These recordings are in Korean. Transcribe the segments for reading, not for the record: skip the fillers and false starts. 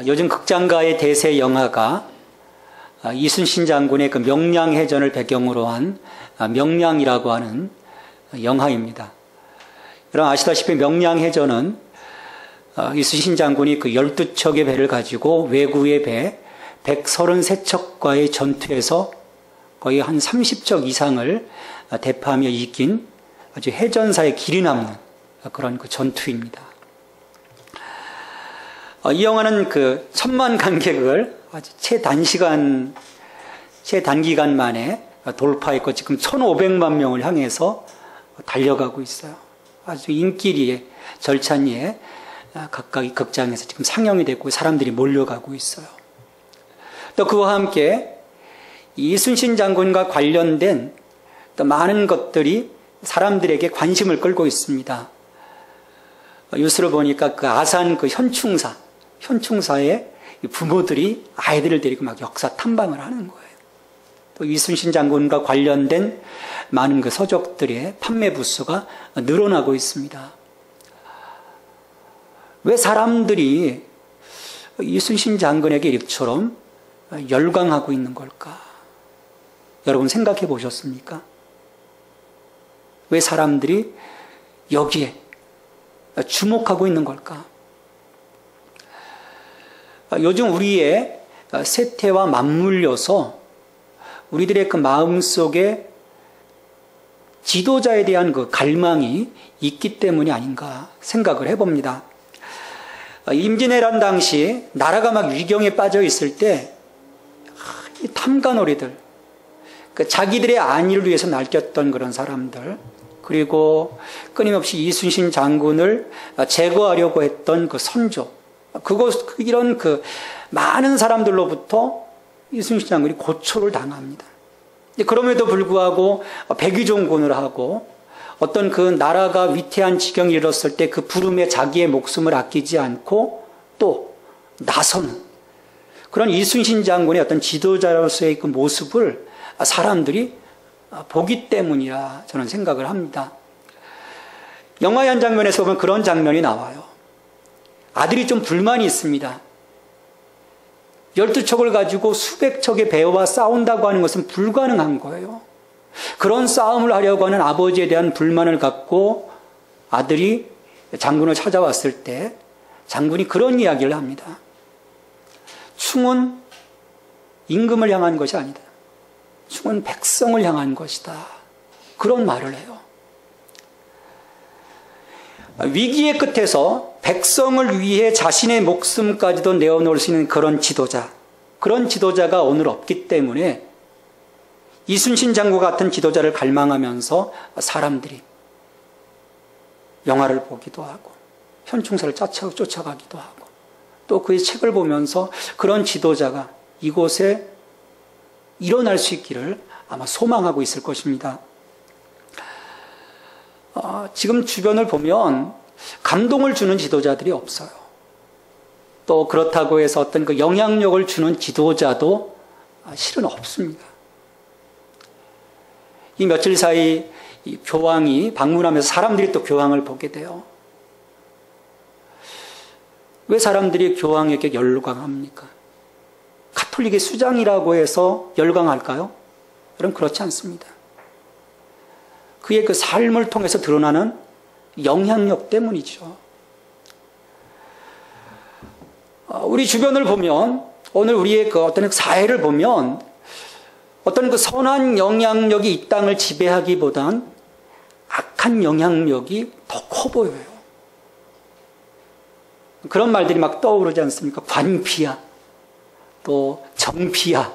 요즘 극장가의 대세 영화가 이순신 장군의 그 명량해전을 배경으로 한 명량이라고 하는 영화입니다. 여러분 아시다시피 명량해전은 이순신 장군이 그 12척의 배를 가지고 외구의 배 133척과의 전투에서 거의 한 30척 이상을 대파하며 이긴 아주 해전사에 길이 남는 그런 그 전투입니다. 이 영화는 그 1000만 관객을 아주 최단기간 만에 돌파했고 지금 1500만 명을 향해서 달려가고 있어요. 아주 인기리에 절찬리에 각각의 극장에서 지금 상영이 됐고 사람들이 몰려가고 있어요. 또 그와 함께 이순신 장군과 관련된 또 많은 것들이 사람들에게 관심을 끌고 있습니다. 뉴스를 보니까 그 아산 그 현충사의 부모들이 아이들을 데리고 막 역사 탐방을 하는 거예요. 또 이순신 장군과 관련된 많은 그 서적들의 판매 부수가 늘어나고 있습니다. 왜 사람들이 이순신 장군에게 이처럼 열광하고 있는 걸까? 여러분 생각해 보셨습니까? 왜 사람들이 여기에 주목하고 있는 걸까? 요즘 우리의 세태와 맞물려서 우리들의 그 마음속에 지도자에 대한 그 갈망이 있기 때문이 아닌가 생각을 해봅니다. 임진왜란 당시 나라가 막 위경에 빠져 있을 때 탐관오리들, 자기들의 안위를 위해서 날뛰었던 그런 사람들, 그리고 끊임없이 이순신 장군을 제거하려고 했던 그 선조, 이런 그 많은 사람들로부터 이순신 장군이 고초를 당합니다. 그럼에도 불구하고 백의종군을 하고 어떤 그 나라가 위태한 지경에 이르렀을 때 그 부름에 자기의 목숨을 아끼지 않고 또 나서는 그런 이순신 장군의 어떤 지도자로서의 그 모습을 사람들이 보기 때문이라 저는 생각을 합니다. 영화의 한 장면에서 보면 그런 장면이 나와요. 아들이 좀 불만이 있습니다. 12척을 가지고 수백 척의 배와 싸운다고 하는 것은 불가능한 거예요. 그런 싸움을 하려고 하는 아버지에 대한 불만을 갖고 아들이 장군을 찾아왔을 때 장군이 그런 이야기를 합니다. 충은 임금을 향한 것이 아니다. 충은 백성을 향한 것이다. 그런 말을 해요. 위기의 끝에서 백성을 위해 자신의 목숨까지도 내어놓을 수 있는 그런 지도자가 오늘 없기 때문에 이순신 장군 같은 지도자를 갈망하면서 사람들이 영화를 보기도 하고 현충사를 쫓아가기도 하고 또 그의 책을 보면서 그런 지도자가 이곳에 일어날 수 있기를 아마 소망하고 있을 것입니다. 지금 주변을 보면 감동을 주는 지도자들이 없어요. 또 그렇다고 해서 어떤 그 영향력을 주는 지도자도 실은 없습니다. 이 며칠 사이 이 교황이 방문하면서 사람들이 또 교황을 보게 돼요. 왜 사람들이 교황에게 열광합니까? 가톨릭의 수장이라고 해서 열광할까요? 여러분 그렇지 않습니다. 그의 그 삶을 통해서 드러나는 영향력 때문이죠. 우리 주변을 보면 오늘 우리의 그 어떤 사회를 보면 어떤 그 선한 영향력이 이 땅을 지배하기보단 악한 영향력이 더 커 보여요. 그런 말들이 막 떠오르지 않습니까? 관피야, 또 정피야,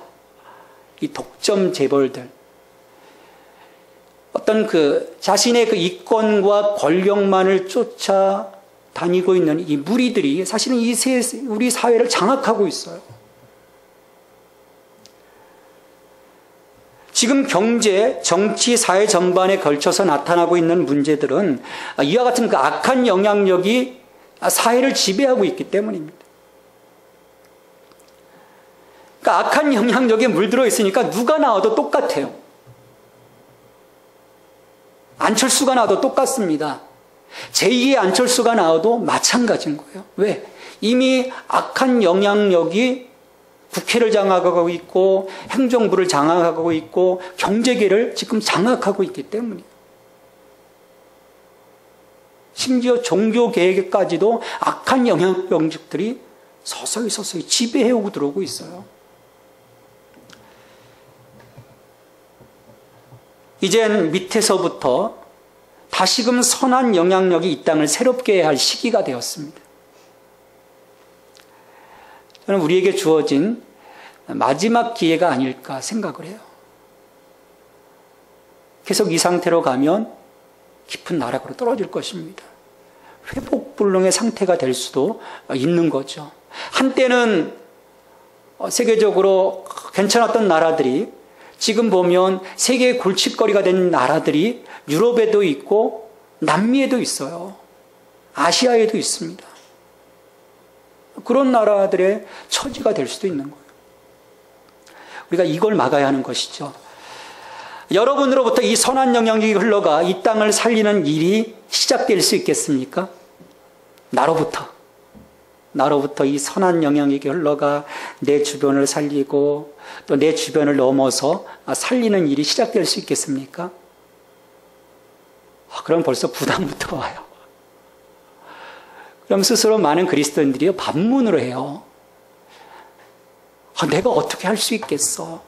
이 독점 재벌들. 어떤 그 자신의 그 이권과 권력만을 쫓아다니고 있는 이 무리들이 사실은 우리 사회를 장악하고 있어요. 지금 경제, 정치, 사회 전반에 걸쳐서 나타나고 있는 문제들은 이와 같은 그 악한 영향력이 사회를 지배하고 있기 때문입니다. 그러니까 악한 영향력에 물들어 있으니까 누가 나와도 똑같아요. 안철수가 나와도 똑같습니다. 제2의 안철수가 나와도 마찬가지인 거예요. 왜? 이미 악한 영향력이 국회를 장악하고 있고 행정부를 장악하고 있고 경제계를 지금 장악하고 있기 때문이에요. 심지어 종교계에까지도 악한 영향력들이 서서히 지배해오고 들어오고 있어요. 이젠 밑에서부터 다시금 선한 영향력이 이 땅을 새롭게 할 시기가 되었습니다. 저는 우리에게 주어진 마지막 기회가 아닐까 생각을 해요. 계속 이 상태로 가면 깊은 나락으로 떨어질 것입니다. 회복불능의 상태가 될 수도 있는 거죠. 한때는 세계적으로 괜찮았던 나라들이 지금 보면 세계의 골칫거리가 된 나라들이 유럽에도 있고 남미에도 있어요. 아시아에도 있습니다. 그런 나라들의 처지가 될 수도 있는 거예요. 우리가 이걸 막아야 하는 것이죠. 여러분으로부터 이 선한 영향력이 흘러가 이 땅을 살리는 일이 시작될 수 있겠습니까? 나로부터 이 선한 영향력이 흘러가 내 주변을 살리고 또 내 주변을 넘어서 살리는 일이 시작될 수 있겠습니까? 그럼 벌써 부담부터 와요. 그럼 스스로 많은 그리스도인들이 반문을 해요. 내가 어떻게 할 수 있겠어?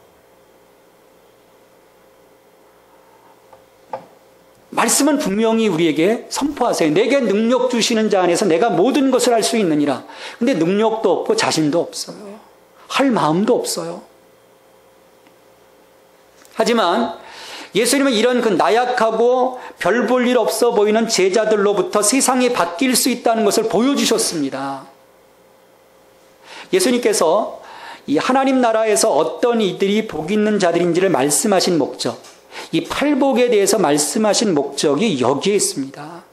말씀은 분명히 우리에게 선포하세요. 내게 능력 주시는 자 안에서 내가 모든 것을 할 수 있느니라. 근데 능력도 없고 자신도 없어요. 할 마음도 없어요. 하지만 예수님은 이런 그 나약하고 별 볼 일 없어 보이는 제자들로부터 세상이 바뀔 수 있다는 것을 보여주셨습니다. 예수님께서 이 하나님 나라에서 어떤 이들이 복 있는 자들인지를 말씀하신 목적, 이 팔복에 대해서 말씀하신 목적이 여기에 있습니다.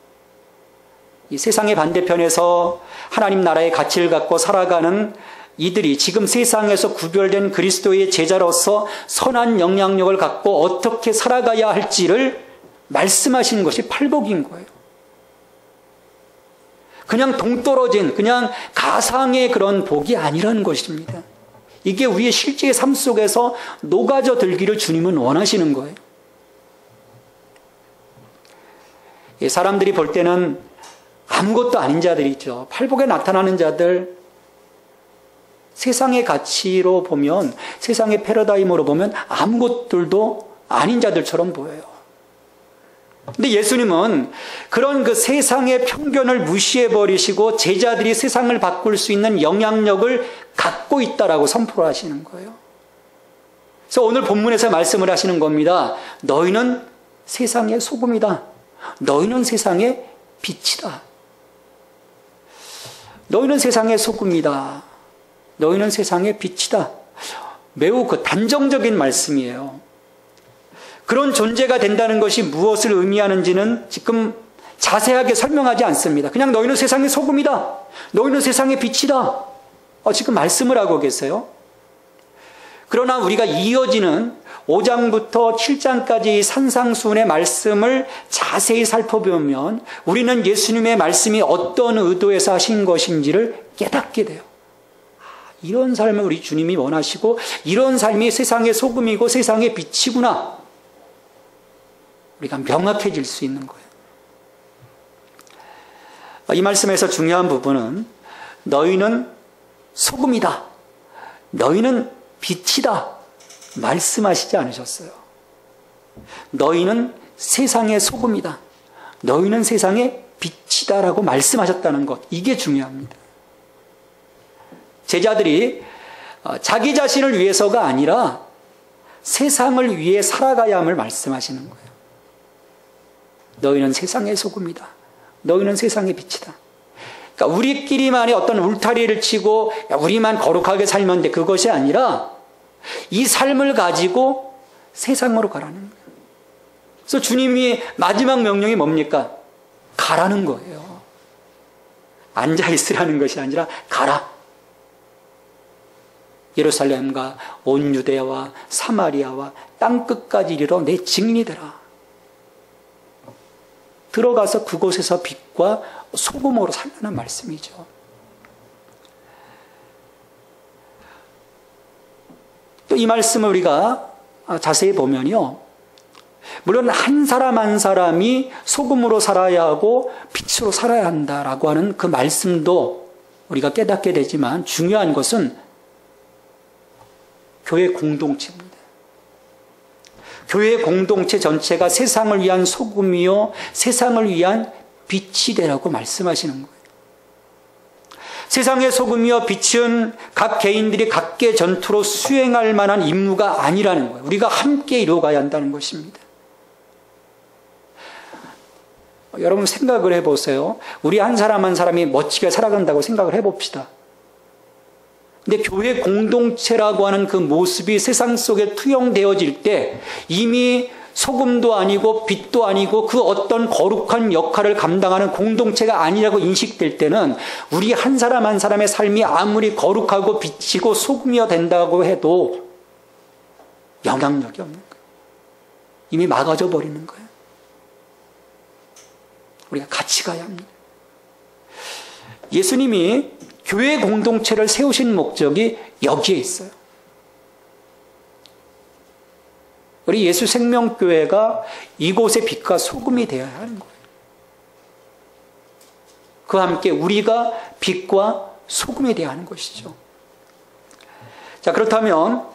이 세상의 반대편에서 하나님 나라의 가치를 갖고 살아가는 이들이 지금 세상에서 구별된 그리스도의 제자로서 선한 영향력을 갖고 어떻게 살아가야 할지를 말씀하신 것이 팔복인 거예요. 그냥 동떨어진, 그냥 가상의 그런 복이 아니라는 것입니다. 이게 우리의 실제의 삶 속에서 녹아져 들기를 주님은 원하시는 거예요. 사람들이 볼 때는 아무것도 아닌 자들이 있죠. 팔복에 나타나는 자들, 세상의 가치로 보면, 세상의 패러다임으로 보면 아무것들도 아닌 자들처럼 보여요. 근데 예수님은 그런 그 세상의 편견을 무시해버리시고 제자들이 세상을 바꿀 수 있는 영향력을 갖고 있다라고 선포를 하시는 거예요. 그래서 오늘 본문에서 말씀을 하시는 겁니다. 너희는 세상의 소금이다. 너희는 세상의 빛이다. 너희는 세상의 소금이다. 너희는 세상의 빛이다. 매우 그 단정적인 말씀이에요. 그런 존재가 된다는 것이 무엇을 의미하는지는 지금 자세하게 설명하지 않습니다. 그냥 너희는 세상의 소금이다. 너희는 세상의 빛이다. 지금 말씀을 하고 계세요. 그러나 우리가 이어지는 5장부터 7장까지 산상수훈의 말씀을 자세히 살펴보면 우리는 예수님의 말씀이 어떤 의도에서 하신 것인지를 깨닫게 돼요. 이런 삶을 우리 주님이 원하시고 이런 삶이 세상의 소금이고 세상의 빛이구나. 우리가 명확해질 수 있는 거예요. 이 말씀에서 중요한 부분은 너희는 소금이다. 너희는 빛이다. 말씀하시지 않으셨어요. 너희는 세상의 소금이다. 너희는 세상의 빛이다라고 말씀하셨다는 것. 이게 중요합니다. 제자들이 자기 자신을 위해서가 아니라 세상을 위해 살아가야 함을 말씀하시는 거예요. 너희는 세상의 소금이다. 너희는 세상의 빛이다. 그러니까 우리끼리만의 어떤 울타리를 치고 우리만 거룩하게 살면 돼. 그것이 아니라 이 삶을 가지고 세상으로 가라는 거예요. 그래서 주님이 마지막 명령이 뭡니까? 가라는 거예요. 앉아있으라는 것이 아니라 가라. 예루살렘과 온 유대야와 사마리아와 땅끝까지 이르러 내 증인이 되라. 들어가서 그곳에서 빛과 소금으로 살라는 말씀이죠. 또 이 말씀을 우리가 자세히 보면요, 물론 한 사람 한 사람이 소금으로 살아야 하고 빛으로 살아야 한다라고 하는 그 말씀도 우리가 깨닫게 되지만, 중요한 것은 교회 공동체입니다. 교회 공동체 전체가 세상을 위한 소금이요 세상을 위한 빛이 되라고 말씀하시는 거예요. 세상의 소금이요 빛은 각 개인들이 각계 전투로 수행할 만한 임무가 아니라는 거예요. 우리가 함께 이루어가야 한다는 것입니다. 여러분 생각을 해보세요. 우리 한 사람 한 사람이 멋지게 살아간다고 생각을 해봅시다. 근데 교회 공동체라고 하는 그 모습이 세상 속에 투영되어질 때 이미 소금도 아니고 빛도 아니고 그 어떤 거룩한 역할을 감당하는 공동체가 아니라고 인식될 때는 우리 한 사람 한 사람의 삶이 아무리 거룩하고 빛이고 소금이어 된다고 해도 영향력이 없는 거예요. 이미 막아져 버리는 거예요. 우리가 같이 가야 합니다. 예수님이 교회 공동체를 세우신 목적이 여기에 있어요. 우리 예수 생명교회가 이곳의 빛과 소금이 되어야 하는 거예요. 그와 함께 우리가 빛과 소금이 되어야 하는 것이죠. 자, 그렇다면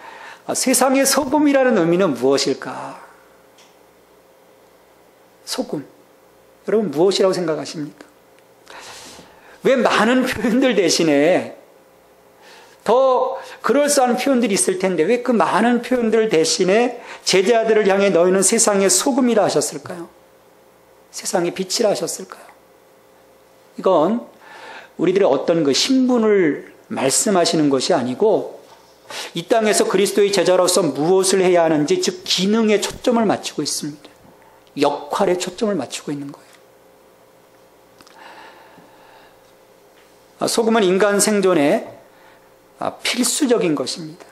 세상의 소금이라는 의미는 무엇일까? 소금. 여러분 무엇이라고 생각하십니까? 왜 많은 표현들 대신에 더 그럴싸한 표현들이 있을 텐데 왜 그 많은 표현들 대신에 제자들을 향해 너희는 세상의 소금이라 하셨을까요? 세상의 빛이라 하셨을까요? 이건 우리들의 어떤 그 신분을 말씀하시는 것이 아니고 이 땅에서 그리스도의 제자로서 무엇을 해야 하는지, 즉 기능에 초점을 맞추고 있습니다. 역할에 초점을 맞추고 있는 거예요. 소금은 인간 생존에 필수적인 것입니다.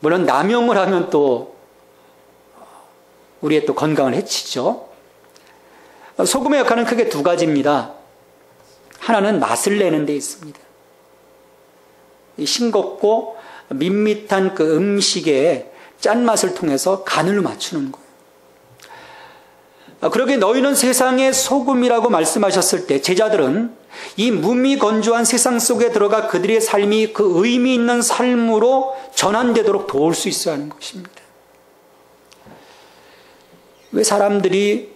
물론 남용을 하면 또 우리의 또 건강을 해치죠. 소금의 역할은 크게 두 가지입니다. 하나는 맛을 내는 데 있습니다. 싱겁고 밋밋한 그 음식의 짠맛을 통해서 간을 맞추는 거예요. 그러게 너희는 세상의 소금이라고 말씀하셨을 때 제자들은 이 무미건조한 세상 속에 들어가 그들의 삶이 그 의미 있는 삶으로 전환되도록 도울 수 있어야 하는 것입니다. 왜 사람들이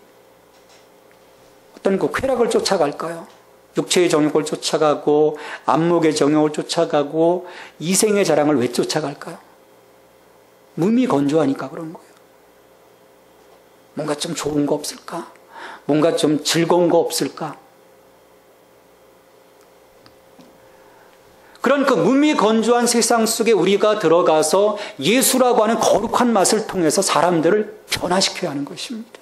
어떤 그 쾌락을 쫓아갈까요? 육체의 정욕을 쫓아가고 안목의 정욕을 쫓아가고 이생의 자랑을 왜 쫓아갈까요? 무미건조하니까 그런 거예요. 뭔가 좀 좋은 거 없을까? 뭔가 좀 즐거운 거 없을까? 그런 그 무미건조한 세상 속에 우리가 들어가서 예수라고 하는 거룩한 맛을 통해서 사람들을 변화시켜야 하는 것입니다.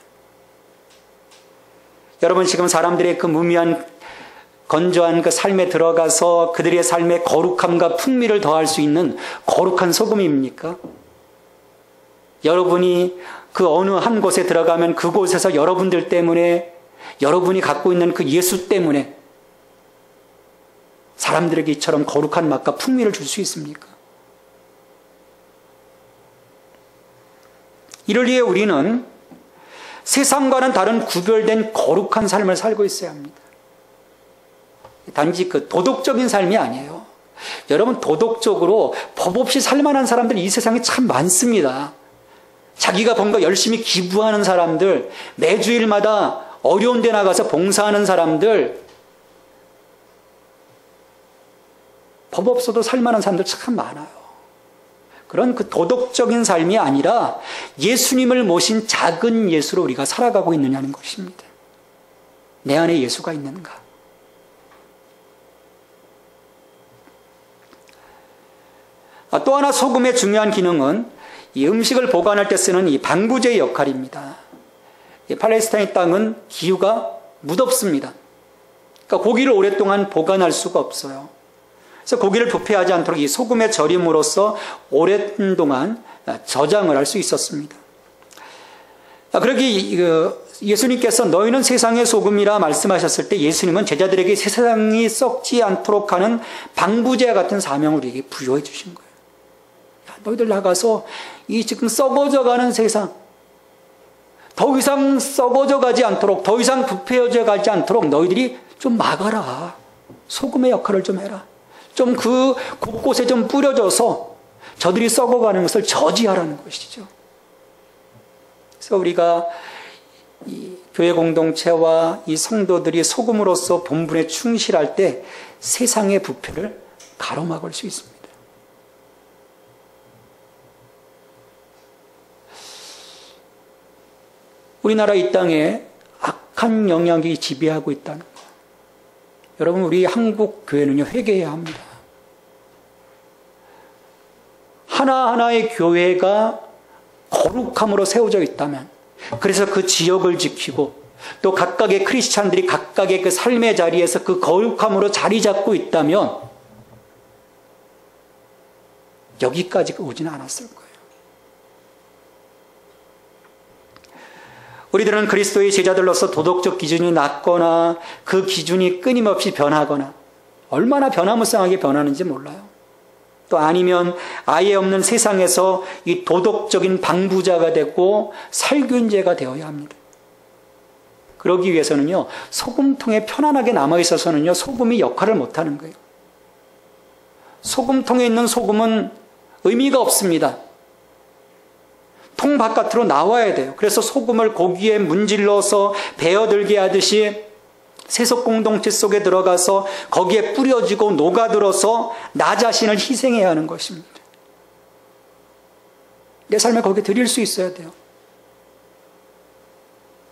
여러분 지금 사람들의 그 무미한 건조한 그 삶에 들어가서 그들의 삶의 거룩함과 풍미를 더할 수 있는 거룩한 소금입니까? 여러분이 그 어느 한 곳에 들어가면 그곳에서 여러분들 때문에, 여러분이 갖고 있는 그 예수 때문에 사람들에게 이처럼 거룩한 맛과 풍미를 줄 수 있습니까? 이를 위해 우리는 세상과는 다른 구별된 거룩한 삶을 살고 있어야 합니다. 단지 그 도덕적인 삶이 아니에요. 여러분 도덕적으로 법 없이 살만한 사람들이 이 세상에 참 많습니다. 자기가 뭔가 열심히 기부하는 사람들, 매주일마다 어려운 데 나가서 봉사하는 사람들, 법 없어도 살만한 사람들 참 많아요. 그런 그 도덕적인 삶이 아니라 예수님을 모신 작은 예수로 우리가 살아가고 있느냐는 것입니다. 내 안에 예수가 있는가? 또 하나 소금의 중요한 기능은 이 음식을 보관할 때 쓰는 이 방부제의 역할입니다. 이 팔레스타인 땅은 기후가 무덥습니다. 그러니까 고기를 오랫동안 보관할 수가 없어요. 그래서 고기를 부패하지 않도록 이 소금의 절임으로써 오랫동안 저장을 할 수 있었습니다. 그러기 예수님께서 너희는 세상의 소금이라 말씀하셨을 때 예수님은 제자들에게 세상이 썩지 않도록 하는 방부제와 같은 사명을 우리에게 부여해 주신 거예요. 야, 너희들 나가서 이 지금 썩어져가는 세상, 더 이상 썩어져 가지 않도록, 더 이상 부패해져 가지 않도록 너희들이 좀 막아라. 소금의 역할을 좀 해라. 좀 그 곳곳에 좀 뿌려줘서 저들이 썩어가는 것을 저지하라는 것이죠. 그래서 우리가 이 교회 공동체와 이 성도들이 소금으로서 본분에 충실할 때 세상의 부패를 가로막을 수 있습니다. 우리나라 이 땅에 악한 영향이 지배하고 있다는 것. 여러분, 우리 한국 교회는요, 회개해야 합니다. 하나하나의 교회가 거룩함으로 세워져 있다면, 그래서 그 지역을 지키고 또 각각의 크리스찬들이 각각의 그 삶의 자리에서 그 거룩함으로 자리 잡고 있다면 여기까지 오지는 않았을 거예요. 우리들은 그리스도의 제자들로서 도덕적 기준이 낮거나 그 기준이 끊임없이 변하거나 얼마나 변화무쌍하게 변하는지 몰라요. 또 아니면 아예 없는 세상에서 이 도덕적인 방부자가 되고 살균제가 되어야 합니다. 그러기 위해서는요, 소금통에 편안하게 남아있어서는요, 소금이 역할을 못하는 거예요. 소금통에 있는 소금은 의미가 없습니다. 통 바깥으로 나와야 돼요. 그래서 소금을 고기에 문질러서 베어들게 하듯이 세속 공동체 속에 들어가서 거기에 뿌려지고 녹아들어서 나 자신을 희생해야 하는 것입니다. 내 삶을 거기에 드릴 수 있어야 돼요.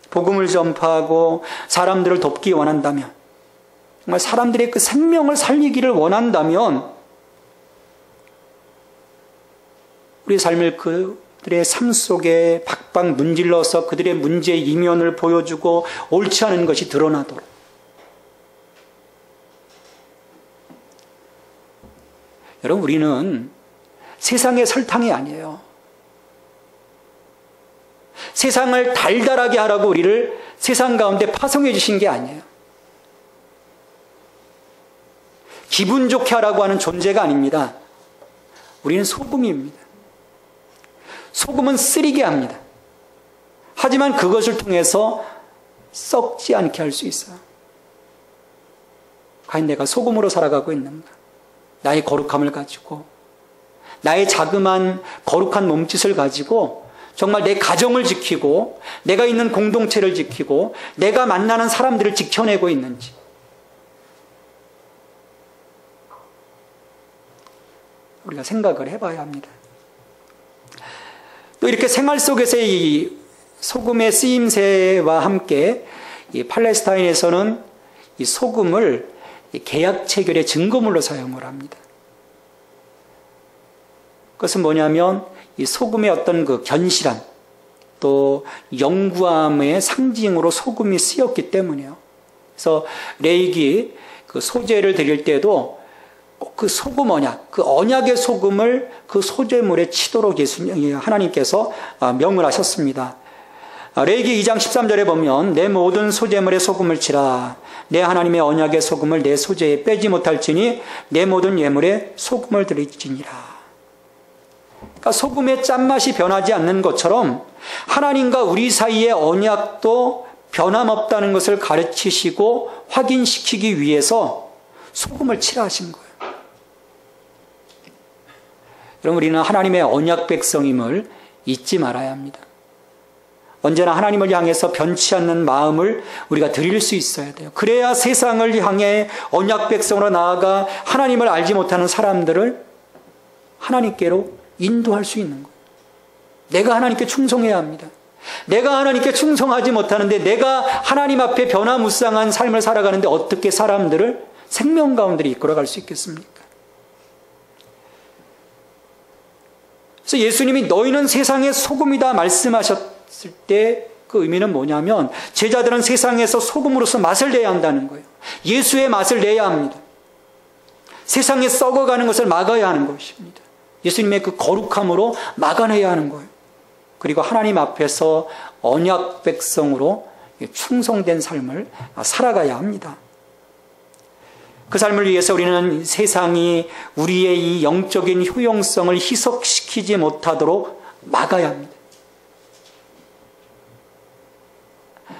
복음을 전파하고 사람들을 돕기 원한다면, 정말 사람들의 그 생명을 살리기를 원한다면 우리 삶을 그들의 삶 속에 박박 문질러서 그들의 문제의 이면을 보여주고 옳지 않은 것이 드러나도록, 여러분, 우리는 세상의 설탕이 아니에요. 세상을 달달하게 하라고 우리를 세상 가운데 파송해 주신 게 아니에요. 기분 좋게 하라고 하는 존재가 아닙니다. 우리는 소금입니다. 소금은 쓰리게 합니다. 하지만 그것을 통해서 썩지 않게 할 수 있어요. 과연 내가 소금으로 살아가고 있는가? 나의 거룩함을 가지고, 나의 자그마한 거룩한 몸짓을 가지고 정말 내 가정을 지키고 내가 있는 공동체를 지키고 내가 만나는 사람들을 지켜내고 있는지, 우리가 생각을 해봐야 합니다. 또 이렇게 생활 속에서 이 소금의 쓰임새와 함께 이 팔레스타인에서는 이 소금을 계약 체결의 증거물로 사용을 합니다. 그것은 뭐냐면 이 소금의 어떤 그 견실함, 또 영구함의 상징으로 소금이 쓰였기 때문이에요. 그래서 레위기 그 소제를 드릴 때도 꼭 그 소금 언약, 그 언약의 소금을 그 소제물에 치도록 하나님께서 명을 하셨습니다. 레위기 2장 13절에 보면 내 모든 소제물에 소금을 치라. 내 하나님의 언약의 소금을 내 소제에 빼지 못할지니 내 모든 예물에 소금을 드릴지니라. 그러니까 소금의 짠맛이 변하지 않는 것처럼 하나님과 우리 사이의 언약도 변함없다는 것을 가르치시고 확인시키기 위해서 소금을 치라 하신 거예요. 여러분, 우리는 하나님의 언약 백성임을 잊지 말아야 합니다. 언제나 하나님을 향해서 변치 않는 마음을 우리가 드릴 수 있어야 돼요. 그래야 세상을 향해 언약 백성으로 나아가 하나님을 알지 못하는 사람들을 하나님께로 인도할 수 있는 거예요. 내가 하나님께 충성해야 합니다. 내가 하나님께 충성하지 못하는데 내가 하나님 앞에 변화무쌍한 삶을 살아가는데 어떻게 사람들을 생명 가운데 이끌어갈 수 있겠습니까? 그래서 예수님이 너희는 세상의 소금이다 말씀하셨을 때 그 의미는 뭐냐면 제자들은 세상에서 소금으로서 맛을 내야 한다는 거예요. 예수의 맛을 내야 합니다. 세상에 썩어가는 것을 막아야 하는 것입니다. 예수님의 그 거룩함으로 막아내야 하는 거예요. 그리고 하나님 앞에서 언약 백성으로 충성된 삶을 살아가야 합니다. 그 삶을 위해서 우리는 세상이 우리의 이 영적인 효용성을 희석시키지 못하도록 막아야 합니다.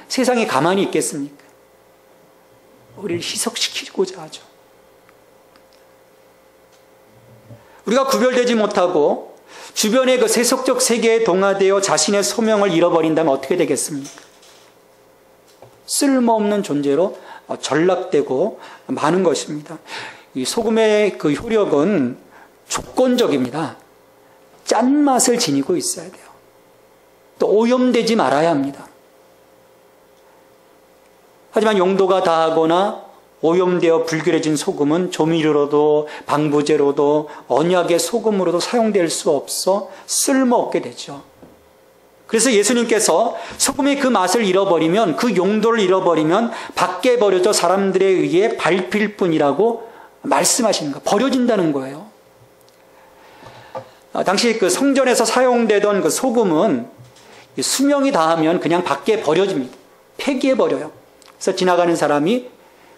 세상이 가만히 있겠습니까? 우리를 희석시키고자 하죠. 우리가 구별되지 못하고 주변의 그 세속적 세계에 동화되어 자신의 소명을 잃어버린다면 어떻게 되겠습니까? 쓸모없는 존재로 전락되고 마는 것입니다. 이 소금의 그 효력은 조건적입니다. 짠맛을 지니고 있어야 돼요. 또 오염되지 말아야 합니다. 하지만 용도가 다하거나 오염되어 불결해진 소금은 조미료로도 방부제로도 언약의 소금으로도 사용될 수 없어 쓸모없게 되죠. 그래서 예수님께서 소금의 그 맛을 잃어버리면, 그 용도를 잃어버리면 밖에 버려져 사람들에 의해 밟힐 뿐이라고 말씀하시는 거예요. 버려진다는 거예요. 당시 그 성전에서 사용되던 그 소금은 수명이 다하면 그냥 밖에 버려집니다. 폐기해 버려요. 그래서 지나가는 사람이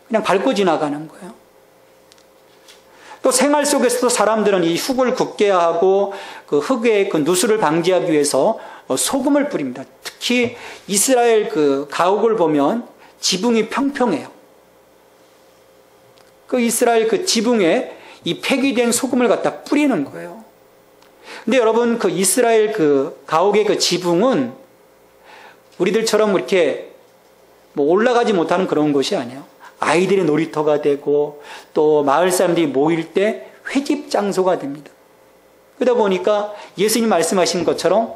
그냥 밟고 지나가는 거예요. 또 생활 속에서도 사람들은 이 흙을 굳게 하고 그 흙의 그 누수를 방지하기 위해서 소금을 뿌립니다. 특히 이스라엘 그 가옥을 보면 지붕이 평평해요. 그 이스라엘 그 지붕에 이 폐기된 소금을 갖다 뿌리는 거예요. 근데 여러분, 그 이스라엘 그 가옥의 그 지붕은 우리들처럼 이렇게 뭐 올라가지 못하는 그런 곳이 아니에요. 아이들의 놀이터가 되고 또 마을 사람들이 모일 때 회집 장소가 됩니다. 그러다 보니까 예수님 말씀하신 것처럼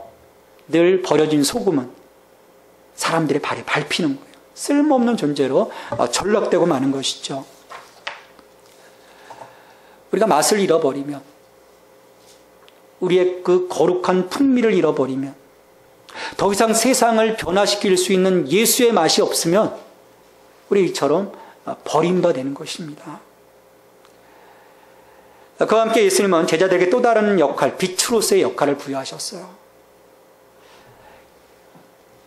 늘 버려진 소금은 사람들의 발에 밟히는 거예요. 쓸모없는 존재로 전락되고 마는 것이죠. 우리가 맛을 잃어버리면, 우리의 그 거룩한 풍미를 잃어버리면, 더 이상 세상을 변화시킬 수 있는 예수의 맛이 없으면 우리처럼 버림받는 것입니다. 그와 함께 예수님은 제자들에게 또 다른 역할, 빛으로서의 역할을 부여하셨어요.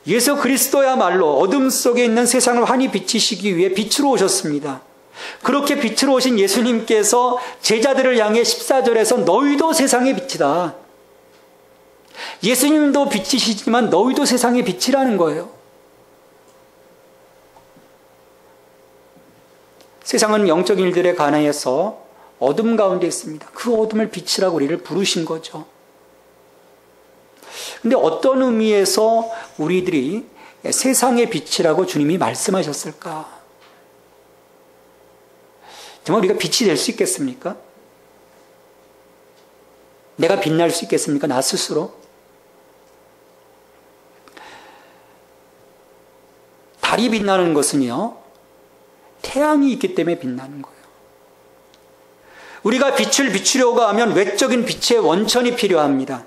예수 그리스도야말로 어둠 속에 있는 세상을 환히 비치시기 위해 빛으로 오셨습니다. 그렇게 빛으로 오신 예수님께서 제자들을 향해 14절에서 너희도 세상의 빛이다. 예수님도 빛이시지만 너희도 세상의 빛이라는 거예요. 세상은 영적 일들에 관해서 어둠 가운데 있습니다. 그 어둠을 빛이라고 우리를 부르신 거죠. 근데 어떤 의미에서 우리들이 세상의 빛이라고 주님이 말씀하셨을까? 정말 우리가 빛이 될 수 있겠습니까? 내가 빛날 수 있겠습니까? 나 스스로? 달이 빛나는 것은요, 태양이 있기 때문에 빛나는 거예요. 우리가 빛을 비추려고 하면 외적인 빛의 원천이 필요합니다.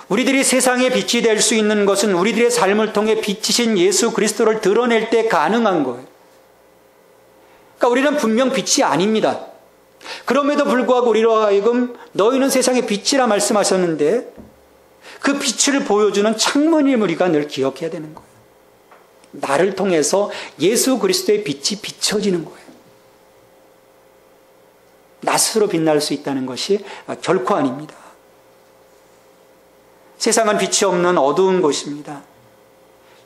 우리들이 세상의 빛이 될 수 있는 것은 우리들의 삶을 통해 빛이신 예수 그리스도를 드러낼 때 가능한 거예요. 그러니까 우리는 분명 빛이 아닙니다. 그럼에도 불구하고 우리로 하여금 너희는 세상의 빛이라 말씀하셨는데 그 빛을 보여주는 창문임을 우리가 늘 기억해야 되는 거예요. 나를 통해서 예수 그리스도의 빛이 비춰지는 거예요. 나 스스로 빛날 수 있다는 것이 결코 아닙니다. 세상은 빛이 없는 어두운 곳입니다.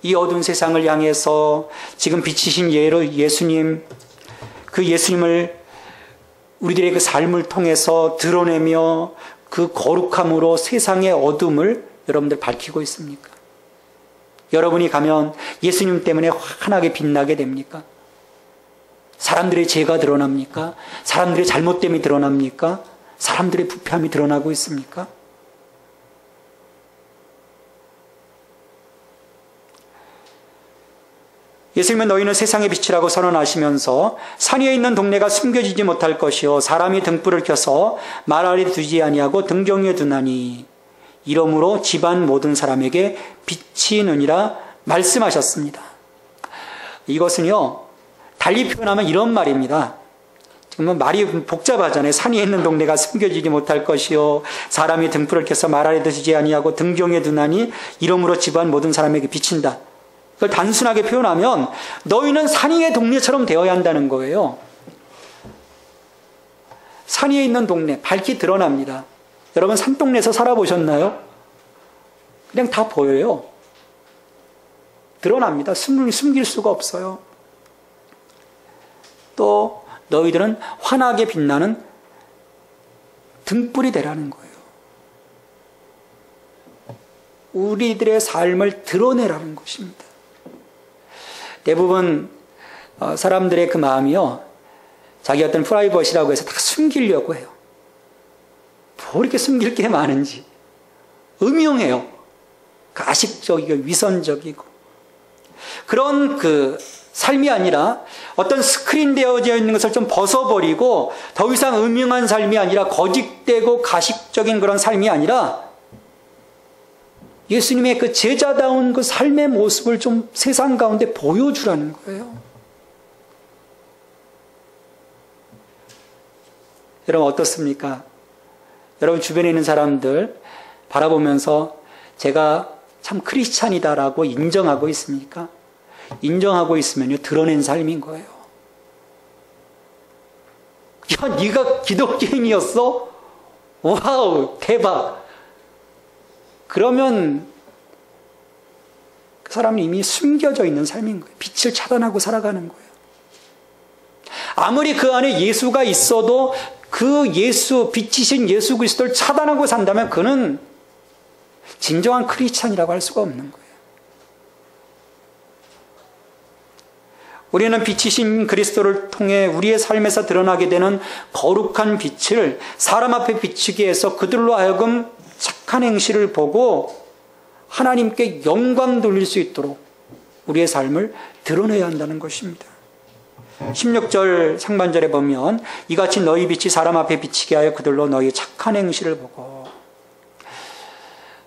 이 어두운 세상을 향해서 지금 빛이신 예수님, 그 예수님을 우리들의 그 삶을 통해서 드러내며 그 거룩함으로 세상의 어둠을 여러분들 밝히고 있습니까? 여러분이 가면 예수님 때문에 환하게 빛나게 됩니까? 사람들의 죄가 드러납니까? 사람들의 잘못됨이 드러납니까? 사람들의 부패함이 드러나고 있습니까? 예수님은 너희는 세상의 빛이라고 선언하시면서 산 위에 있는 동네가 숨겨지지 못할 것이요 사람이 등불을 켜서 말 아래 두지 아니하고 등경 위에 두나니 이러므로 집안 모든 사람에게 빛이 느니라 말씀하셨습니다. 이것은요, 달리 표현하면 이런 말입니다. 지금 말이 복잡하잖아요. 산이 있는 동네가 숨겨지지 못할 것이요 사람이 등불을 켜서 말 아래 두지 아니하고 등경에 두나니 이름으로 지부한 모든 사람에게 비친다. 그걸 단순하게 표현하면 너희는 산 위의 동네처럼 되어야 한다는 거예요. 산 위에 있는 동네 밝히 드러납니다. 여러분 산동네에서 살아보셨나요? 그냥 다 보여요. 드러납니다. 숨길 수가 없어요. 또 너희들은 환하게 빛나는 등불이 되라는 거예요. 우리들의 삶을 드러내라는 것입니다. 대부분 사람들의 그 마음이요, 자기 어떤 프라이버시라고 해서 다 숨기려고 해요. 뭐 이렇게 숨길 게 많은지. 음흉해요. 가식적이고 위선적이고. 그런 그 삶이 아니라 어떤 스크린 되어져 있는 것을 좀 벗어버리고 더 이상 음흉한 삶이 아니라 거짓되고 가식적인 그런 삶이 아니라 예수님의 그 제자다운 그 삶의 모습을 좀 세상 가운데 보여주라는 거예요. 여러분 어떻습니까? 여러분 주변에 있는 사람들 바라보면서 제가 참 크리스찬이다라고 인정하고 있습니까? 인정하고 있으면요 드러낸 삶인 거예요. 야, 네가 기독교인이었어? 와우, 대박. 그러면 그 사람은 이미 숨겨져 있는 삶인 거예요. 빛을 차단하고 살아가는 거예요. 아무리 그 안에 예수가 있어도 그 예수, 빛이신 예수 그리스도를 차단하고 산다면 그는 진정한 크리스찬이라고 할 수가 없는 거예요. 우리는 빛이신 그리스도를 통해 우리의 삶에서 드러나게 되는 거룩한 빛을 사람 앞에 비추기 위해서 그들로 하여금 착한 행실을 보고 하나님께 영광 돌릴 수 있도록 우리의 삶을 드러내야 한다는 것입니다. 16절 상반절에 보면 이같이 너희 빛이 사람 앞에 비치게 하여 그들로 너희 착한 행실을 보고,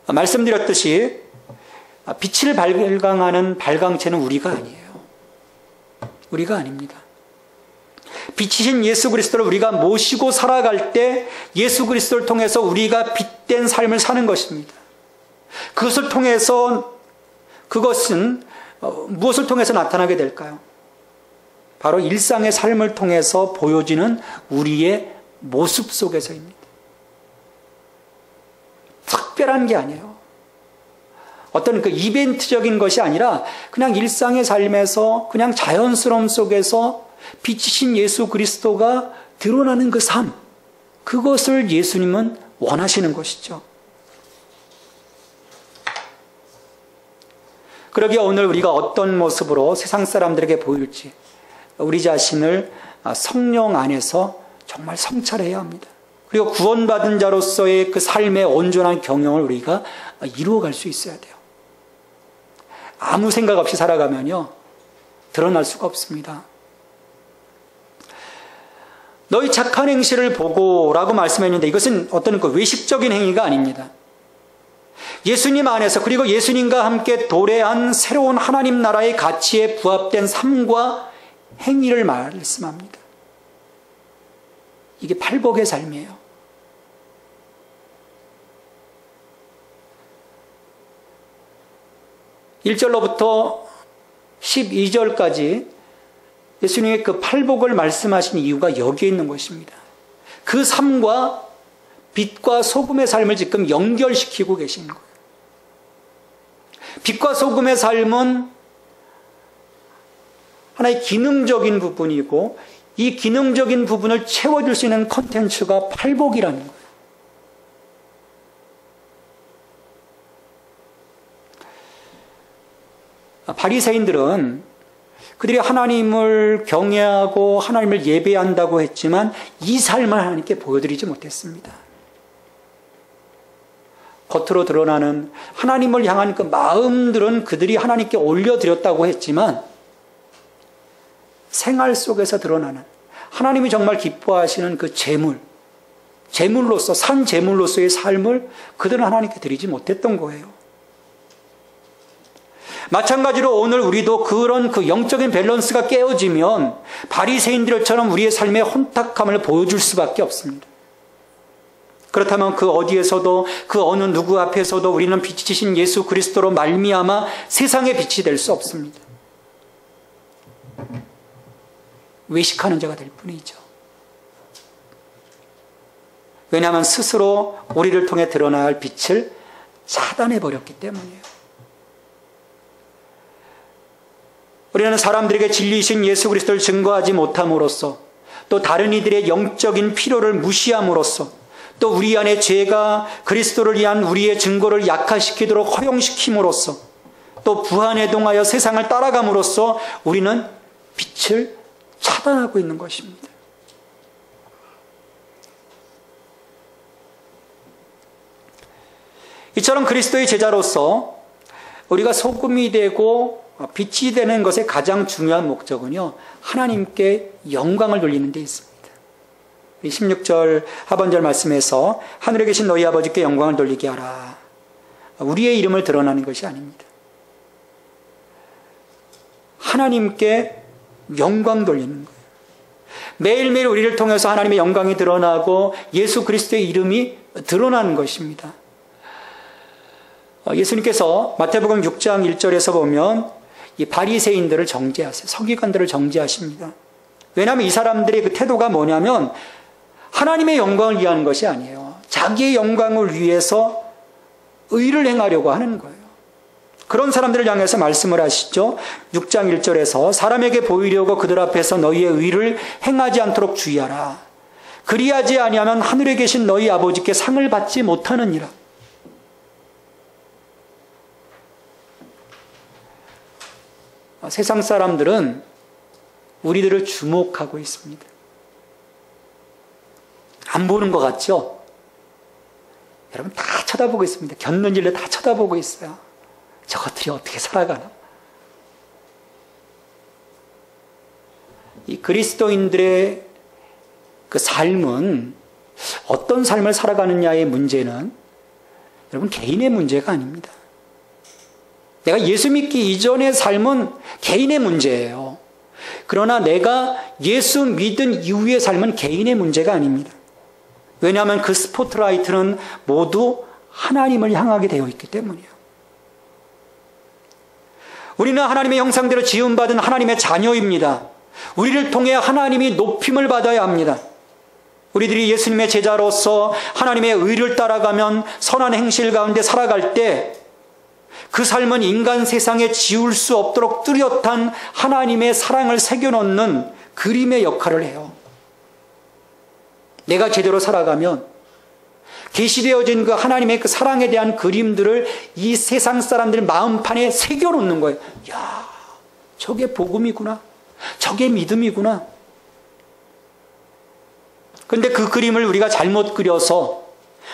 말씀드렸듯이 빛을 발광하는 발광체는 우리가 아니에요. 우리가 아닙니다. 빛이신 예수 그리스도를 우리가 모시고 살아갈 때 예수 그리스도를 통해서 우리가 빛된 삶을 사는 것입니다. 그것을 통해서, 그것은 무엇을 통해서 나타나게 될까요? 바로 일상의 삶을 통해서 보여지는 우리의 모습 속에서입니다. 특별한 게 아니에요. 어떤 그 이벤트적인 것이 아니라 그냥 일상의 삶에서 그냥 자연스러움 속에서 빛이신 예수 그리스도가 드러나는 그 삶, 그것을 예수님은 원하시는 것이죠. 그러기에 오늘 우리가 어떤 모습으로 세상 사람들에게 보일지 우리 자신을 성령 안에서 정말 성찰해야 합니다. 그리고 구원받은 자로서의 그 삶의 온전한 경영을 우리가 이루어갈 수 있어야 돼요. 아무 생각 없이 살아가면요 드러날 수가 없습니다. 너희 착한 행실을 보고라고 말씀했는데 이것은 어떤 그 외식적인 행위가 아닙니다. 예수님 안에서 그리고 예수님과 함께 도래한 새로운 하나님 나라의 가치에 부합된 삶과 행위를 말씀합니다. 이게 팔복의 삶이에요. (1절로부터) 12절까지 예수님의 그 팔복을 말씀하신 이유가 여기에 있는 것입니다. 그 삶과 빛과 소금의 삶을 지금 연결시키고 계신 거예요. 빛과 소금의 삶은 하나의 기능적인 부분이고 이 기능적인 부분을 채워줄 수 있는 콘텐츠가 팔복이라는 거예요. 바리새인들은 그들이 하나님을 경외하고 하나님을 예배한다고 했지만 이 삶을 하나님께 보여드리지 못했습니다. 겉으로 드러나는 하나님을 향한 그 마음들은 그들이 하나님께 올려드렸다고 했지만 생활 속에서 드러나는 하나님이 정말 기뻐하시는 그 제물로서 산 제물로서의 삶을 그들은 하나님께 드리지 못했던 거예요. 마찬가지로 오늘 우리도 그런 그 영적인 밸런스가 깨어지면 바리새인들처럼 우리의 삶의 혼탁함을 보여줄 수밖에 없습니다. 그렇다면 그 어디에서도 그 어느 누구 앞에서도 우리는 빛이신 예수 그리스도로 말미암아 세상의 빛이 될 수 없습니다. 외식하는 자가 될 뿐이죠. 왜냐하면 스스로 우리를 통해 드러나야 할 빛을 차단해버렸기 때문이에요. 우리는 사람들에게 진리이신 예수 그리스도를 증거하지 못함으로써, 또 다른 이들의 영적인 필요를 무시함으로써, 또 우리 안에 죄가 그리스도를 위한 우리의 증거를 약화시키도록 허용시킴으로써, 또 부한해동하여 세상을 따라감으로써 우리는 빛을 차단하고 있는 것입니다. 이처럼 그리스도의 제자로서 우리가 소금이 되고 빛이 되는 것의 가장 중요한 목적은요, 하나님께 영광을 돌리는 데 있습니다. 16절 하반절 말씀에서 하늘에 계신 너희 아버지께 영광을 돌리게 하라. 우리의 이름을 드러나는 것이 아닙니다. 하나님께 영광 돌리는 거예요. 매일매일 우리를 통해서 하나님의 영광이 드러나고 예수 그리스도의 이름이 드러나는 것입니다. 예수님께서 마태복음 6장 1절에서 보면 이 바리새인들을 정죄하세요. 서기관들을 정죄하십니다. 왜냐하면 이 사람들의 그 태도가 뭐냐면 하나님의 영광을 위하는 것이 아니에요. 자기의 영광을 위해서 의를 행하려고 하는 거예요. 그런 사람들을 향해서 말씀을 하시죠. 6장 1절에서 사람에게 보이려고 그들 앞에서 너희의 의를 행하지 않도록 주의하라. 그리하지 아니하면 하늘에 계신 너희 아버지께 상을 받지 못하느니라. 세상 사람들은 우리들을 주목하고 있습니다. 안 보는 것 같죠? 여러분 다 쳐다보고 있습니다. 곁눈질로 다 쳐다보고 있어요. 저것들이 어떻게 살아가나? 이 그리스도인들의 그 삶은 어떤 삶을 살아가느냐의 문제는 여러분 개인의 문제가 아닙니다. 내가 예수 믿기 이전의 삶은 개인의 문제예요. 그러나 내가 예수 믿은 이후의 삶은 개인의 문제가 아닙니다. 왜냐하면 그 스포트라이트는 모두 하나님을 향하게 되어 있기 때문이에요. 우리는 하나님의 형상대로 지음받은 하나님의 자녀입니다. 우리를 통해 하나님이 높임을 받아야 합니다. 우리들이 예수님의 제자로서 하나님의 의를 따라가면 선한 행실 가운데 살아갈 때 그 삶은 인간 세상에 지울 수 없도록 뚜렷한 하나님의 사랑을 새겨놓는 그림의 역할을 해요. 내가 제대로 살아가면 계시되어진 그 하나님의 그 사랑에 대한 그림들을 이 세상 사람들 마음판에 새겨놓는 거예요. 야, 저게 복음이구나. 저게 믿음이구나. 그런데 그 그림을 우리가 잘못 그려서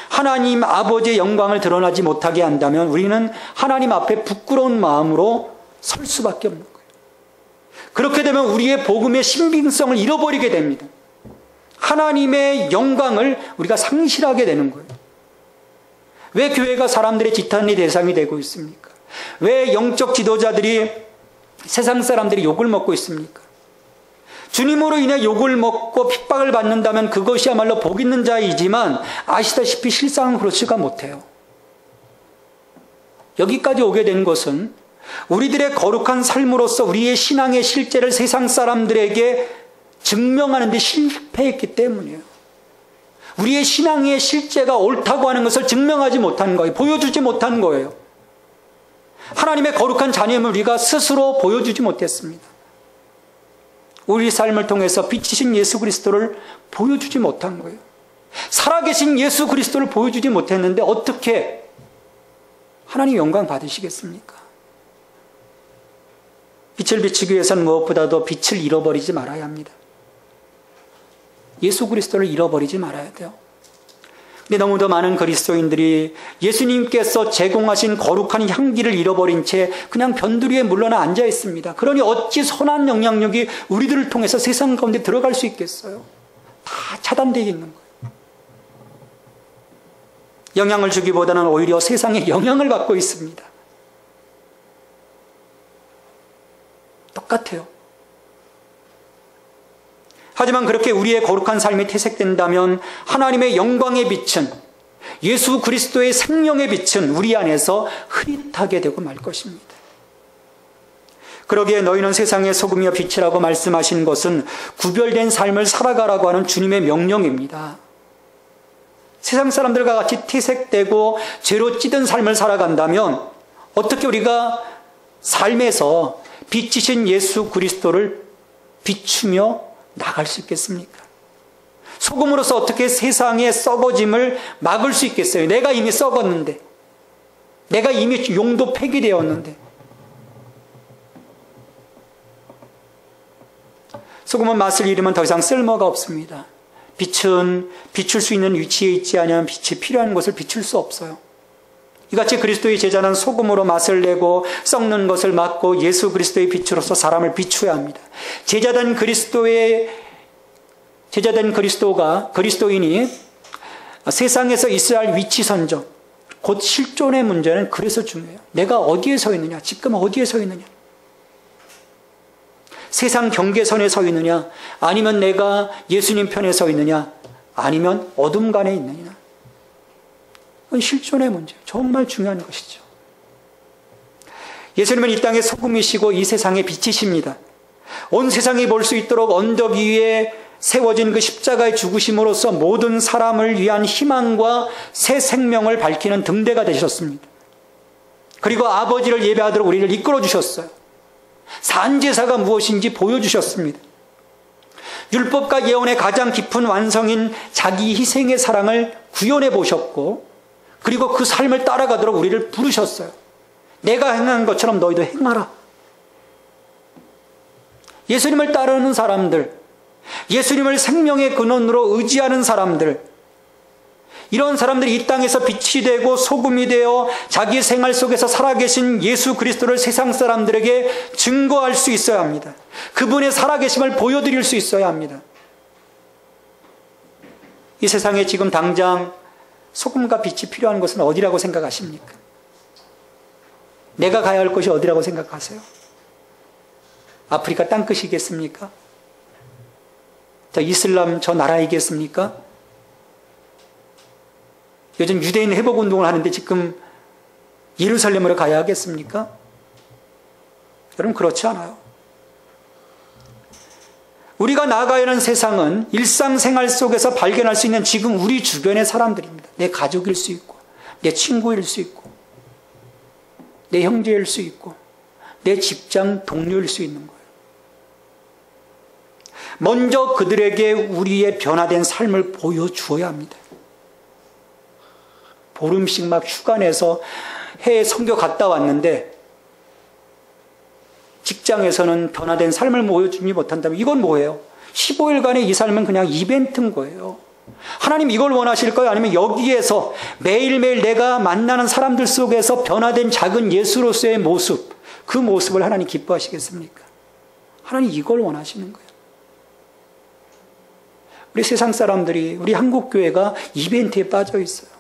하나님 아버지의 영광을 드러나지 못하게 한다면 우리는 하나님 앞에 부끄러운 마음으로 설 수밖에 없는 거예요. 그렇게 되면 우리의 복음의 신빙성을 잃어버리게 됩니다. 하나님의 영광을 우리가 상실하게 되는 거예요. 왜 교회가 사람들의 지탄의 대상이 되고 있습니까? 왜 영적 지도자들이 세상 사람들이 욕을 먹고 있습니까? 주님으로 인해 욕을 먹고 핍박을 받는다면 그것이야말로 복 있는 자이지만 아시다시피 실상은 그렇지가 못해요. 여기까지 오게 된 것은 우리들의 거룩한 삶으로서 우리의 신앙의 실제를 세상 사람들에게 증명하는 데 실패했기 때문이에요. 우리의 신앙의 실제가 옳다고 하는 것을 증명하지 못한 거예요. 보여주지 못한 거예요. 하나님의 거룩한 자녀임을 우리가 스스로 보여주지 못했습니다. 우리 삶을 통해서 빛이신 예수 그리스도를 보여주지 못한 거예요. 살아계신 예수 그리스도를 보여주지 못했는데 어떻게 하나님 영광 받으시겠습니까? 빛을 비추기 위해서는 무엇보다도 빛을 잃어버리지 말아야 합니다. 예수 그리스도를 잃어버리지 말아야 돼요. 근데 너무도 많은 그리스도인들이 예수님께서 제공하신 거룩한 향기를 잃어버린 채 그냥 변두리에 물러나 앉아 있습니다. 그러니 어찌 선한 영향력이 우리들을 통해서 세상 가운데 들어갈 수 있겠어요? 다 차단되어 있는 거예요. 영향을 주기보다는 오히려 세상에 영향을 받고 있습니다. 똑같아요. 하지만 그렇게 우리의 거룩한 삶이 퇴색된다면 하나님의 영광의 빛은, 예수 그리스도의 생명의 빛은 우리 안에서 흐릿하게 되고 말 것입니다. 그러기에 너희는 세상의 소금이요 빛이라고 말씀하신 것은 구별된 삶을 살아가라고 하는 주님의 명령입니다. 세상 사람들과 같이 퇴색되고 죄로 찌든 삶을 살아간다면 어떻게 우리가 삶에서 빛이신 예수 그리스도를 비추며 나갈 수 있겠습니까? 소금으로서 어떻게 세상의 썩어짐을 막을 수 있겠어요? 내가 이미 썩었는데, 내가 이미 용도 폐기되었는데. 소금은 맛을 잃으면 더 이상 쓸모가 없습니다. 빛은 비출 수 있는 위치에 있지 않으면 빛이 필요한 곳을 비출 수 없어요. 이같이 그리스도의 제자는 소금으로 맛을 내고 썩는 것을 막고 예수 그리스도의 빛으로서 사람을 비추어야 합니다. 제자된 그리스도인이 세상에서 있어야 할 위치 선정, 곧 실존의 문제는 그래서 중요해요. 내가 어디에 서 있느냐, 지금 어디에 서 있느냐. 세상 경계선에 서 있느냐, 아니면 내가 예수님 편에 서 있느냐, 아니면 어둠간에 있느냐. 그건 실존의 문제, 정말 중요한 것이죠. 예수님은 이 땅의 소금이시고 이 세상의 빛이십니다. 온 세상이 볼 수 있도록 언덕 위에 세워진 그 십자가의 죽으심으로써 모든 사람을 위한 희망과 새 생명을 밝히는 등대가 되셨습니다. 그리고 아버지를 예배하도록 우리를 이끌어 주셨어요. 산제사가 무엇인지 보여주셨습니다. 율법과 예언의 가장 깊은 완성인 자기 희생의 사랑을 구현해 보셨고, 그리고 그 삶을 따라가도록 우리를 부르셨어요. 내가 행한 것처럼 너희도 행하라. 예수님을 따르는 사람들, 예수님을 생명의 근원으로 의지하는 사람들, 이런 사람들이 이 땅에서 빛이 되고 소금이 되어 자기 생활 속에서 살아계신 예수 그리스도를 세상 사람들에게 증거할 수 있어야 합니다. 그분의 살아계심을 보여드릴 수 있어야 합니다. 이 세상에 지금 당장 소금과 빛이 필요한 곳은 어디라고 생각하십니까? 내가 가야 할 곳이 어디라고 생각하세요? 아프리카 땅끝이겠습니까? 이슬람 저 나라이겠습니까? 요즘 유대인 회복운동을 하는데 지금 예루살렘으로 가야 하겠습니까? 여러분, 그렇지 않아요. 우리가 나아가야 하는 세상은 일상생활 속에서 발견할 수 있는 지금 우리 주변의 사람들입니다. 내 가족일 수 있고, 내 친구일 수 있고, 내 형제일 수 있고, 내 직장 동료일 수 있는 거예요. 먼저 그들에게 우리의 변화된 삶을 보여주어야 합니다. 보름씩 막 휴가 내서 해외 선교 갔다 왔는데 직장에서는 변화된 삶을 보여주지 못한다면 이건 뭐예요? 15일간의 이 삶은 그냥 이벤트인 거예요. 하나님 이걸 원하실까요? 아니면 여기에서 매일매일 내가 만나는 사람들 속에서 변화된 작은 예수로서의 모습, 그 모습을 하나님 기뻐하시겠습니까? 하나님 이걸 원하시는 거예요. 우리 세상 사람들이, 우리 한국교회가 이벤트에 빠져 있어요.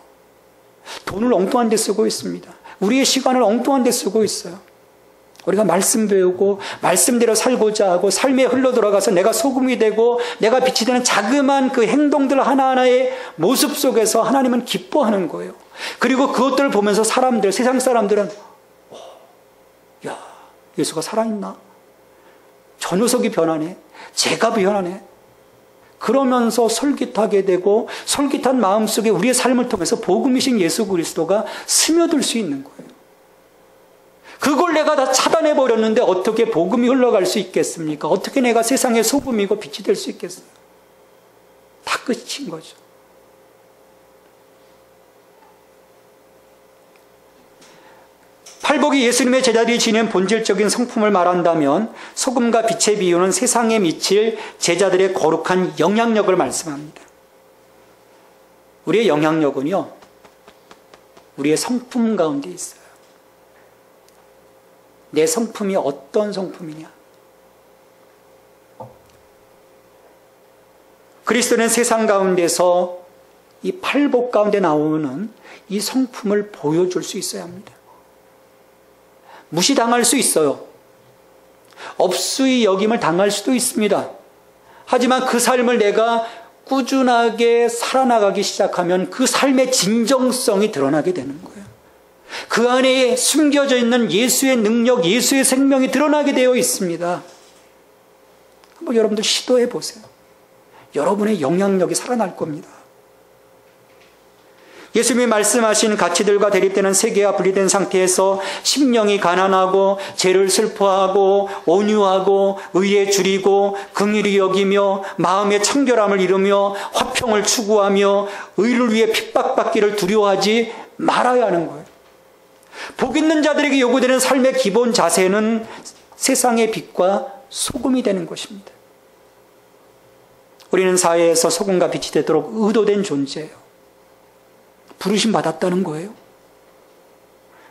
돈을 엉뚱한 데 쓰고 있습니다. 우리의 시간을 엉뚱한 데 쓰고 있어요. 우리가 말씀 배우고 말씀대로 살고자 하고 삶에 흘러들어가서 내가 소금이 되고 내가 빛이 되는 자그마한 그 행동들 하나하나의 모습 속에서 하나님은 기뻐하는 거예요. 그리고 그것들을 보면서 사람들, 세상 사람들은 야, 예수가 살아있나? 저 녀석이 변하네. 제가 변하네. 그러면서 솔깃하게 되고 솔깃한 마음속에 우리의 삶을 통해서 복음이신 예수 그리스도가 스며들 수 있는 거예요. 그걸 내가 다 차단해버렸는데 어떻게 복음이 흘러갈 수 있겠습니까? 어떻게 내가 세상의 소금이고 빛이 될 수 있겠어요? 다 끝인 거죠. 팔복이 예수님의 제자들이 지닌 본질적인 성품을 말한다면 소금과 빛의 비유는 세상에 미칠 제자들의 거룩한 영향력을 말씀합니다. 우리의 영향력은요, 우리의 성품 가운데 있어요. 내 성품이 어떤 성품이냐? 그리스도는 세상 가운데서 이 팔복 가운데 나오는 이 성품을 보여줄 수 있어야 합니다. 무시당할 수 있어요. 업수의 여김을 당할 수도 있습니다. 하지만 그 삶을 내가 꾸준하게 살아나가기 시작하면 그 삶의 진정성이 드러나게 되는 거예요. 그 안에 숨겨져 있는 예수의 능력, 예수의 생명이 드러나게 되어 있습니다. 한번 여러분들 시도해 보세요. 여러분의 영향력이 살아날 겁니다. 예수님이 말씀하신 가치들과 대립되는 세계와 분리된 상태에서 심령이 가난하고 죄를 슬퍼하고 온유하고 의에 줄이고 긍휼히 여기며 마음의 청결함을 이루며 화평을 추구하며 의를 위해 핍박받기를 두려워하지 말아야 하는 거예요. 복 있는 자들에게 요구되는 삶의 기본 자세는 세상의 빛과 소금이 되는 것입니다. 우리는 사회에서 소금과 빛이 되도록 의도된 존재예요. 부르심 받았다는 거예요.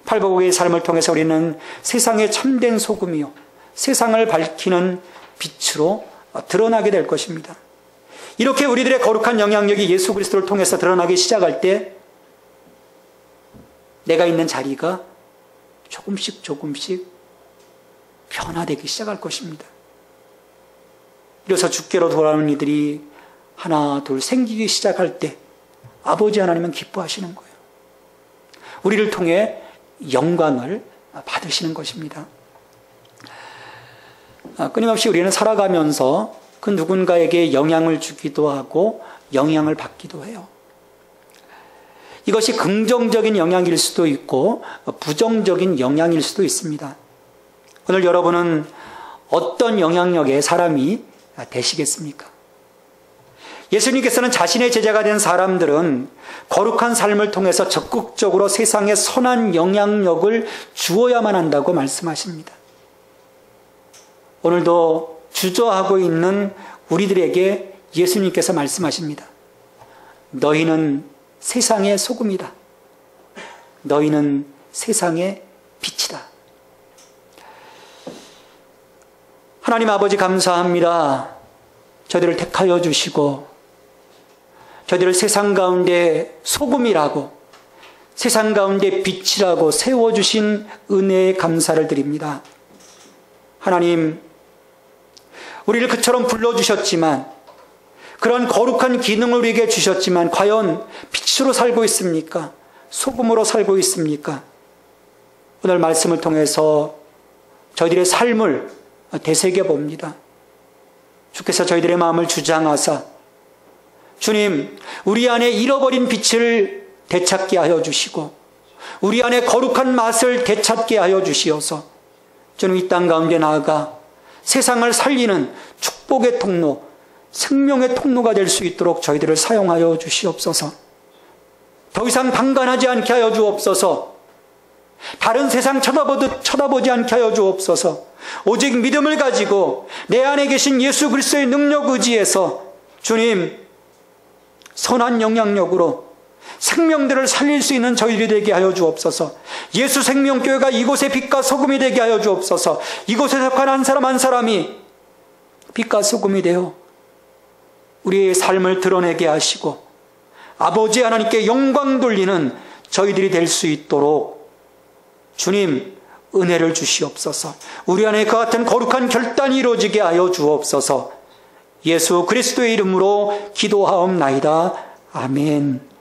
팔복의 삶을 통해서 우리는 세상의 참된 소금이요, 세상을 밝히는 빛으로 드러나게 될 것입니다. 이렇게 우리들의 거룩한 영향력이 예수 그리스도를 통해서 드러나기 시작할 때 내가 있는 자리가 조금씩 변화되기 시작할 것입니다. 이래서 주께로 돌아오는 이들이 하나 둘 생기기 시작할 때 아버지 하나님은 기뻐하시는 거예요. 우리를 통해 영광을 받으시는 것입니다. 끊임없이 우리는 살아가면서 그 누군가에게 영향을 주기도 하고 영향을 받기도 해요. 이것이 긍정적인 영향일 수도 있고 부정적인 영향일 수도 있습니다. 오늘 여러분은 어떤 영향력의 사람이 되시겠습니까? 예수님께서는 자신의 제자가 된 사람들은 거룩한 삶을 통해서 적극적으로 세상에 선한 영향력을 주어야만 한다고 말씀하십니다. 오늘도 주저하고 있는 우리들에게 예수님께서 말씀하십니다. 너희는 세상의 소금이다. 너희는 세상의 빛이다. 하나님 아버지 감사합니다. 저희들을 택하여 주시고 저희들을 세상 가운데 소금이라고, 세상 가운데 빛이라고 세워주신 은혜에 감사를 드립니다. 하나님, 우리를 그처럼 불러주셨지만, 그런 거룩한 기능을 우리에게 주셨지만 과연 빛으로 살고 있습니까? 소금으로 살고 있습니까? 오늘 말씀을 통해서 저희들의 삶을 되새겨 봅니다. 주께서 저희들의 마음을 주장하사 주님, 우리 안에 잃어버린 빛을 되찾게 하여 주시고 우리 안에 거룩한 맛을 되찾게 하여 주시어서 주님 이 땅 가운데 나아가 세상을 살리는 축복의 통로, 생명의 통로가 될 수 있도록 저희들을 사용하여 주시옵소서. 더 이상 방관하지 않게 하여 주옵소서. 다른 세상 쳐다보지 않게 하여 주옵소서. 오직 믿음을 가지고 내 안에 계신 예수 그리스도의 능력 의지에서 주님 선한 영향력으로 생명들을 살릴 수 있는 저희들이 되게 하여 주옵소서. 예수 생명교회가 이곳의 빛과 소금이 되게 하여 주옵소서. 이곳에 속한 한 사람 한 사람이 빛과 소금이 되어 우리의 삶을 드러내게 하시고 아버지 하나님께 영광 돌리는 저희들이 될 수 있도록 주님 은혜를 주시옵소서. 우리 안에 그 같은 거룩한 결단이 이루어지게 하여 주옵소서. 예수 그리스도의 이름으로 기도하옵나이다. 아멘.